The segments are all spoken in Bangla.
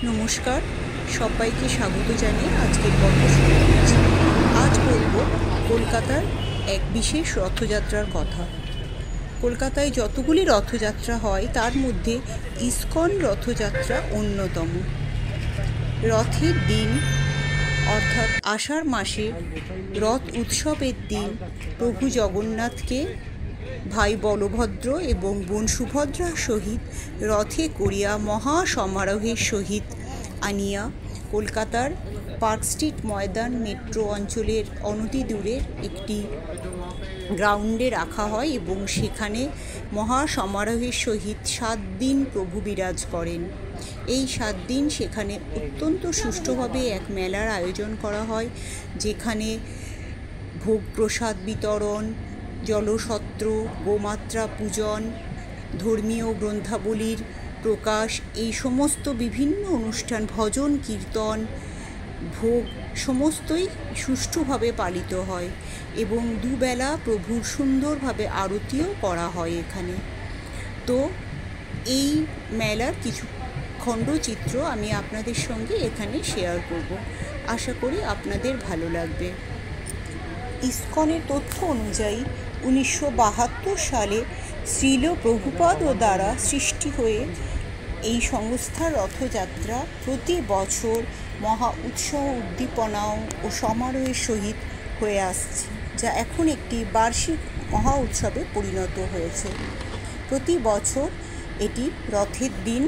নমস্কার, সবাইকে স্বাগত জানিয়ে আজকের পর্ব শুরু করছি। আজ বলবো কলকাতার এক বিশেষ রথযাত্রার কথা। কলকাতায় যতগুলি রথযাত্রা হয় তার মধ্যে ইস্কন রথযাত্রা অন্যতম। রথের দিন অর্থাৎ আষাঢ় মাসে রথ উৎসবের দিন প্রভু জগন্নাথকে ভাই বলভদ্র এবং বোন সুভদ্রার সহিত রথে করিয়া মহা সমারোহের সহিত আনিয়া কলকাতার পার্ক স্ট্রিট ময়দান মেট্রো অঞ্চলের অনতি দূরের একটি গ্রাউন্ডে রাখা হয় এবং সেখানে মহা সমারোহের সহিত 7 দিন প্রভু বিরাজ করেন। এই 7 দিন সেখানে অত্যন্ত সুষ্ঠুভাবে এক মেলার আয়োজন করা হয়, যেখানে ভোগ প্রসাদ বিতরণ, জলসত্র, গোমাত্রা পূজন, ধর্মীয় গ্রন্থাবলীর প্রকাশ, এই সমস্ত বিভিন্ন অনুষ্ঠান, ভজন কীর্তন, ভোগ সমস্তই সুষ্ঠুভাবে পালিত হয় এবং দুবেলা প্রভুর সুন্দরভাবে আরতিও করা হয় এখানে। তো এই মেলার কিছু খণ্ডচিত্র আমি আপনাদের সঙ্গে এখানে শেয়ার করব। আশা করি আপনাদের ভালো লাগবে। ইস্কনের তথ্য অনুযায়ী 1972 সালে শ্রীল প্রভুপাদ দ্বারা সৃষ্টি হয়ে এই সংস্থার রথযাত্রা প্রতি বছর মহা উৎসব, উদ্দীপনা ও সমারোহের সহিত হয়ে আসছে, যা এখন একটি বার্ষিক মহা উৎসবে পরিণত হয়েছে। প্রতি বছর এটি রথের দিন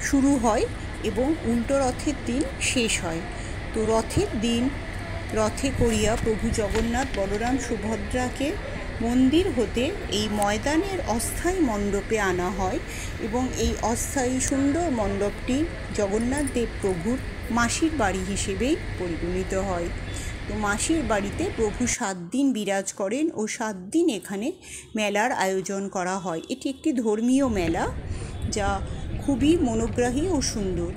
শুরু হয় এবং উল্টো রথের দিন শেষ হয়। তো রথের দিন রথে করিয়া প্রভু জগন্নাথ, বলরাম, সুভদ্রাকে মন্দির হতে এই ময়দানের অস্থায়ী মণ্ডপে আনা হয় এবং এই অস্থায়ী সুন্দর মণ্ডপটি জগন্নাথ দেব প্রভুর মাসির বাড়ি হিসেবেই পরিগণিত হয়। তো মাসির বাড়িতে প্রভু 7 দিন বিরাজ করেন ও 7 দিন এখানে মেলার আয়োজন করা হয়। এটি একটি ধর্মীয় মেলা যা খুবই মনোগ্রাহী ও সুন্দর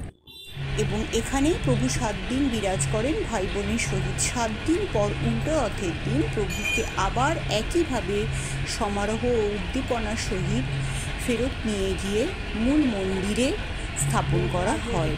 এবং এখানে প্রভু 7 দিন বিরাজ করেন ভাই বোনের সহিত। 7 দিন পর উল্টো রথের দিন প্রভুকে আবার একইভাবে সমারোহ ও উদ্দীপনার সহিত ফেরত নিয়ে গিয়ে মূল মন্দিরে স্থাপন করা হয়।